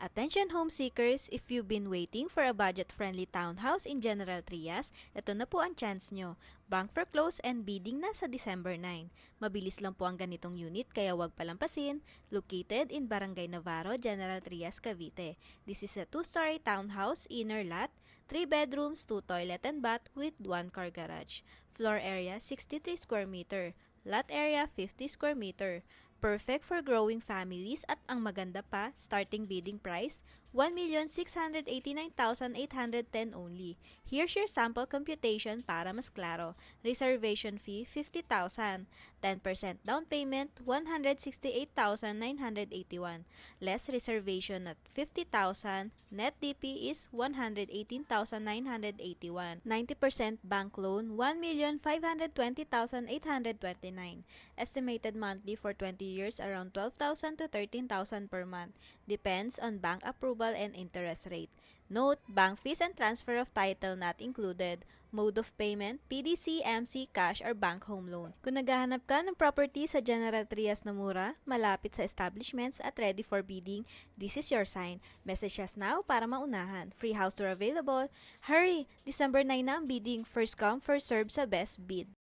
Attention home seekers, if you've been waiting for a budget-friendly townhouse in General Trias, ito na po ang chance nyo. Bank for close and bidding na sa December 9. Mabilis lang po ang ganitong unit kaya wag palampasin. Located in Barangay Navarro, General Trias, Cavite. This is a 2-story townhouse, inner lot, 3 bedrooms, 2 toilet and bath with 1 car garage. Floor area 63 square meter. Lot area 50 square meter. Perfect for growing families at ang maganda pa, starting bidding price, 1,689,810 only. Here's your sample computation para mas klaro. Reservation fee, 50,000. 10% down payment, 168,981. Less reservation at 50,000. Net DP is 118,981. 90% bank loan, 1,520,829. Estimated monthly for 20 years around 12,000 to 13,000 per month. Depends on bank approval and interest rate. Note, bank fees and transfer of title not included. Mode of payment, PDC, MC, cash, or bank home loan. Kung naghahanap ka ng property sa General Trias na mura, malapit sa establishments at ready for bidding, this is your sign. Message us now para maunahan. Free house tour available. Hurry! December 9 na ang bidding. First come, first serve sa best bid.